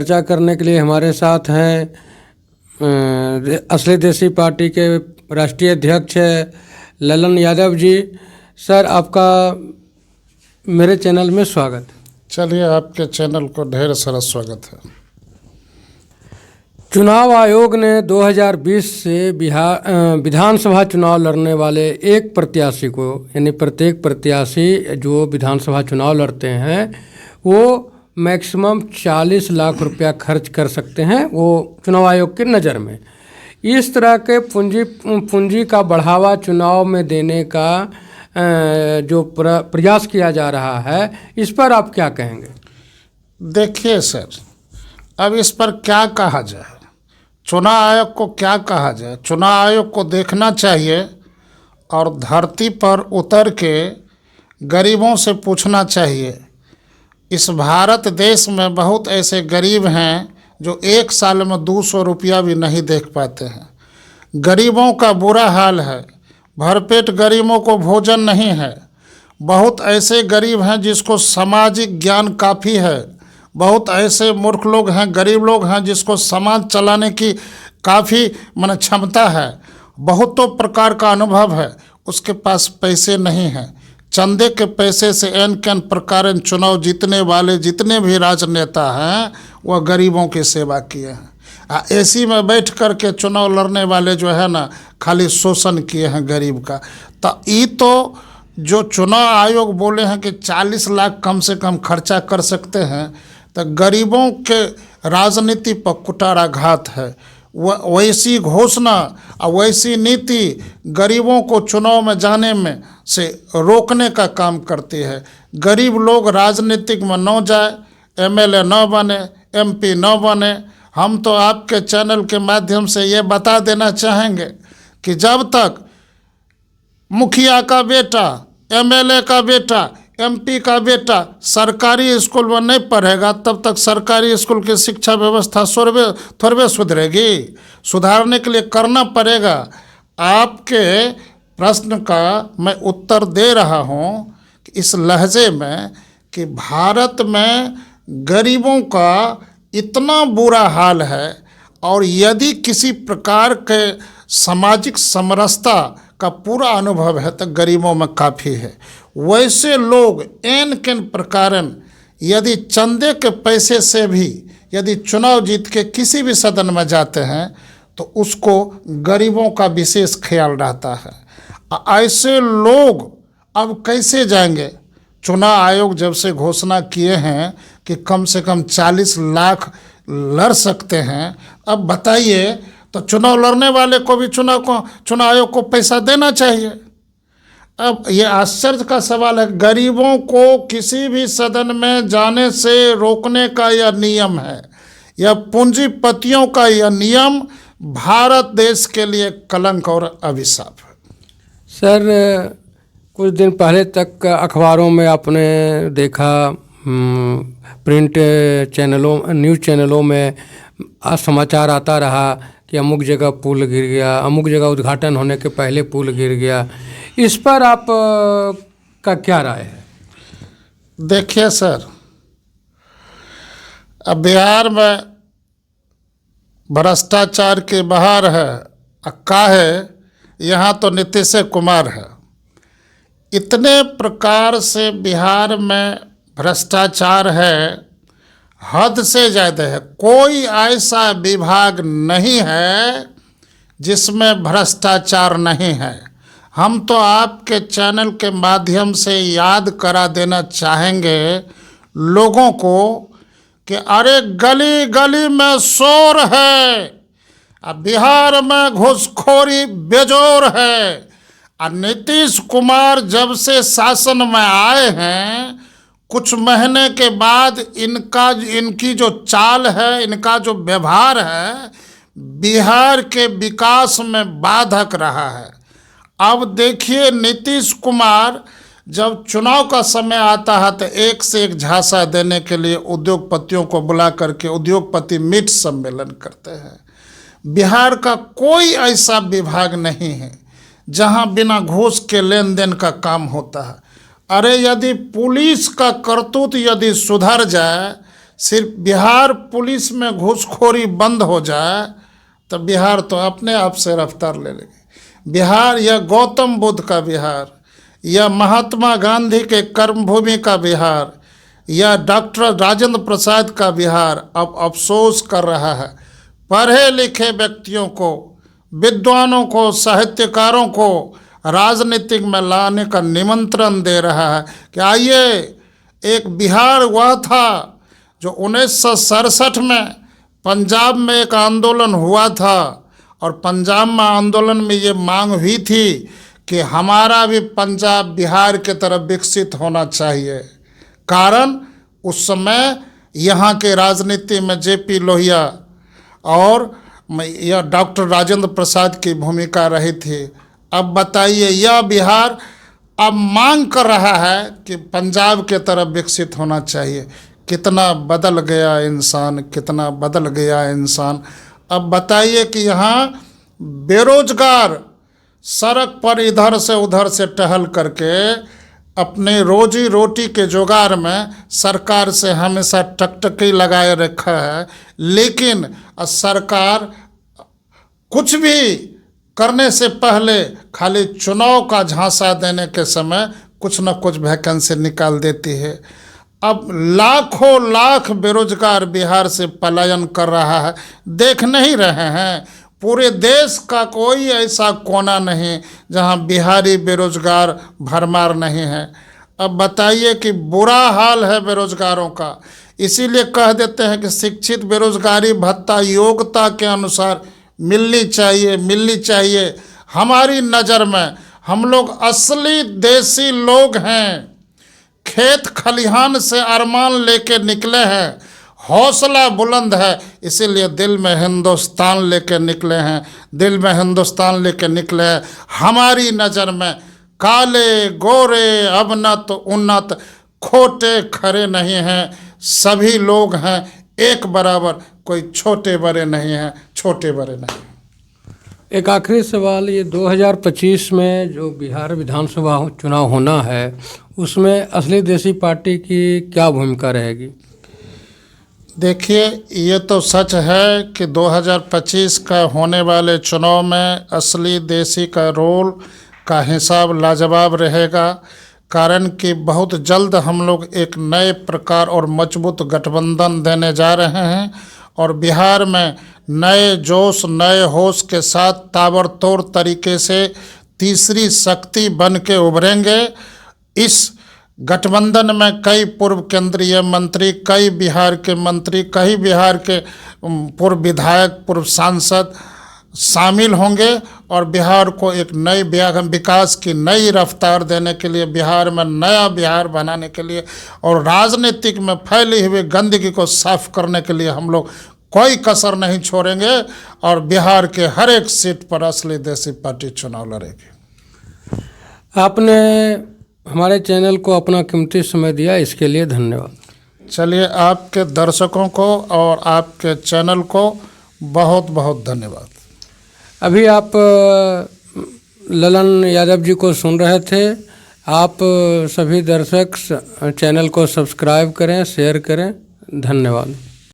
चर्चा करने के लिए हमारे साथ हैं असली देसी पार्टी के राष्ट्रीय अध्यक्ष ललन यादव जी। सर, आपका मेरे चैनल में स्वागत। चलिए, आपके चैनल को ढेर सारा स्वागत है। चुनाव आयोग ने 2020 से विधानसभा चुनाव लड़ने वाले एक प्रत्याशी को, यानी प्रत्येक प्रत्याशी जो विधानसभा चुनाव लड़ते हैं वो मैक्सिमम 40 लाख रुपया खर्च कर सकते हैं, वो चुनाव आयोग की नज़र में। इस तरह के पूंजी का बढ़ावा चुनाव में देने का जो प्रयास किया जा रहा है, इस पर आप क्या कहेंगे? देखिए सर, अब इस पर क्या कहा जाए, चुनाव आयोग को क्या कहा जाए। चुनाव आयोग को देखना चाहिए और धरती पर उतर के गरीबों से पूछना चाहिए। इस भारत देश में बहुत ऐसे गरीब हैं जो एक साल में 200 रुपया भी नहीं देख पाते हैं। गरीबों का बुरा हाल है, भरपेट गरीबों को भोजन नहीं है। बहुत ऐसे गरीब हैं जिसको सामाजिक ज्ञान काफ़ी है। बहुत ऐसे मूर्ख लोग हैं, गरीब लोग हैं जिसको समाज चलाने की काफ़ी क्षमता है, बहुतों प्रकार का अनुभव है, उसके पास पैसे नहीं हैं। चंदे के पैसे से एन कैन प्रकार चुनाव जीतने वाले जितने भी राजनेता हैं वह गरीबों की सेवा किए हैं। एसी में बैठ कर के चुनाव लड़ने वाले जो है ना, खाली शोषण किए हैं गरीब का। तो ये तो जो चुनाव आयोग बोले हैं कि 40 लाख कम से कम खर्चा कर सकते हैं, तो गरीबों के राजनीति पर कुठाराघात है। वैसी घोषणा और वैसी नीति गरीबों को चुनाव में जाने में से रोकने का काम करती है। गरीब लोग राजनीतिक में न जाए, एमएलए न बने, एमपी न बने। हम तो आपके चैनल के माध्यम से ये बता देना चाहेंगे कि जब तक मुखिया का बेटा, एमएलए का बेटा, एमपी का बेटा सरकारी स्कूल में नहीं पढ़ेगा, तब तक सरकारी स्कूल की शिक्षा व्यवस्था थोड़े सुधरेगी। सुधारने के लिए करना पड़ेगा। आपके प्रश्न का मैं उत्तर दे रहा हूँ इस लहजे में कि भारत में गरीबों का इतना बुरा हाल है, और यदि किसी प्रकार के सामाजिक समरसता का पूरा अनुभव है तो गरीबों में काफ़ी है। वैसे लोग एन केन प्रकारन यदि चंदे के पैसे से भी यदि चुनाव जीत के किसी भी सदन में जाते हैं तो उसको गरीबों का विशेष ख्याल रहता है। ऐसे लोग अब कैसे जाएंगे? चुनाव आयोग जब से घोषणा किए हैं कि कम से कम 40 लाख लड़ सकते हैं, अब बताइए, तो चुनाव लड़ने वाले को भी चुनाव आयोग को पैसा देना चाहिए। अब ये आश्चर्य का सवाल है, गरीबों को किसी भी सदन में जाने से रोकने का यह नियम है, यह पूंजीपतियों का यह नियम भारत देश के लिए कलंक और अभिशाप है। सर, कुछ दिन पहले तक अखबारों में आपने देखा, प्रिंट चैनलों, न्यूज़ चैनलों में समाचार आता रहा कि अमुक जगह पुल गिर गया, अमुक जगह उद्घाटन होने के पहले पुल गिर गया। इस पर आप का क्या राय है? देखिए सर, अब बिहार में भ्रष्टाचार के बहार है। अक्का है, यहाँ तो नीतीश कुमार है। इतने प्रकार से बिहार में भ्रष्टाचार है, हद से ज़्यादा है। कोई ऐसा विभाग नहीं है जिसमें भ्रष्टाचार नहीं है। हम तो आपके चैनल के माध्यम से याद करा देना चाहेंगे लोगों को कि अरे गली गली में शोर है, अब बिहार में घूसखोरी बेजोर है। और नीतीश कुमार जब से शासन में आए हैं, कुछ महीने के बाद इनकी जो चाल है, इनका जो व्यवहार है, बिहार के विकास में बाधक रहा है। अब देखिए, नीतीश कुमार जब चुनाव का समय आता है तो एक से एक झांसा देने के लिए उद्योगपतियों को बुला करके उद्योगपति मीट सम्मेलन करते हैं। बिहार का कोई ऐसा विभाग नहीं है जहां बिना घूस के लेन देन का काम होता है। अरे यदि पुलिस का करतूत यदि सुधर जाए, सिर्फ बिहार पुलिस में घूसखोरी बंद हो जाए तो बिहार तो अपने आप से रफ्तार ले लेगी। बिहार यह गौतम बुद्ध का बिहार, यह महात्मा गांधी के कर्मभूमि का बिहार, यह डॉक्टर राजेंद्र प्रसाद का बिहार अब अफसोस कर रहा है। पढ़े लिखे व्यक्तियों को, विद्वानों को, साहित्यकारों को राजनीतिक में लाने का निमंत्रण दे रहा है कि आइए, एक बिहार वह था जो 1967 में पंजाब में एक आंदोलन हुआ था और पंजाब में आंदोलन में ये मांग हुई थी कि हमारा भी पंजाब बिहार के तरफ विकसित होना चाहिए। कारण उस समय यहाँ के राजनीति में जेपी लोहिया और यह डॉक्टर राजेंद्र प्रसाद की भूमिका रही थी। अब बताइए, यह बिहार अब मांग कर रहा है कि पंजाब के तरफ विकसित होना चाहिए। कितना बदल गया इंसान, कितना बदल गया इंसान। अब बताइए कि यहाँ बेरोजगार सड़क पर इधर से उधर से टहल करके अपने रोजी रोटी के जुगाड़ में सरकार से हमेशा टकटकी लगाए रखा है, लेकिन सरकार कुछ भी करने से पहले खाली चुनाव का झांसा देने के समय कुछ न कुछ वैकेंसी निकाल देती है। अब लाखों लाख बेरोजगार बिहार से पलायन कर रहा है, देख नहीं रहे हैं? पूरे देश का कोई ऐसा कोना नहीं जहां बिहारी बेरोजगार भरमार नहीं है। अब बताइए कि बुरा हाल है बेरोजगारों का। इसीलिए कह देते हैं कि शिक्षित बेरोजगारी भत्ता योग्यता के अनुसार मिलनी चाहिए, मिलनी चाहिए। हमारी नज़र में हम लोग असली देसी लोग हैं, खेत खलिहान से अरमान लेके निकले हैं, हौसला बुलंद है, इसीलिए दिल में हिंदुस्तान लेके निकले हैं, दिल में हिंदुस्तान लेके निकले हैं। हमारी नज़र में काले गोरे अवनत उन्नत खोटे खरे नहीं हैं, सभी लोग हैं एक बराबर, कोई छोटे बड़े नहीं हैं, छोटे बड़े नहीं। एक आखिरी सवाल, ये 2025 में जो बिहार विधानसभा चुनाव होना है उसमें असली देसी पार्टी की क्या भूमिका रहेगी? देखिए, ये तो सच है कि 2025 का होने वाले चुनाव में असली देसी का रोल का हिसाब लाजवाब रहेगा। कारण कि बहुत जल्द हम लोग एक नए प्रकार और मजबूत गठबंधन देने जा रहे हैं और बिहार में नए जोश नए होश के साथ ताबड़तोड़ तरीके से तीसरी शक्ति बन के उभरेंगे। इस गठबंधन में कई पूर्व केंद्रीय मंत्री, कई बिहार के मंत्री, कई बिहार के पूर्व विधायक, पूर्व सांसद शामिल होंगे और बिहार को एक नई विकास की नई रफ्तार देने के लिए, बिहार में नया बिहार बनाने के लिए और राजनीतिक में फैली हुई गंदगी को साफ करने के लिए हम लोग कोई कसर नहीं छोड़ेंगे और बिहार के हर एक सीट पर असली देसी पार्टी चुनाव लड़ेगी। आपने हमारे चैनल को अपना कीमती समय दिया, इसके लिए धन्यवाद। चलिए, आपके दर्शकों को और आपके चैनल को बहुत बहुत धन्यवाद। अभी आप ललन यादव जी को सुन रहे थे। आप सभी दर्शक चैनल को सब्सक्राइब करें, शेयर करें। धन्यवाद।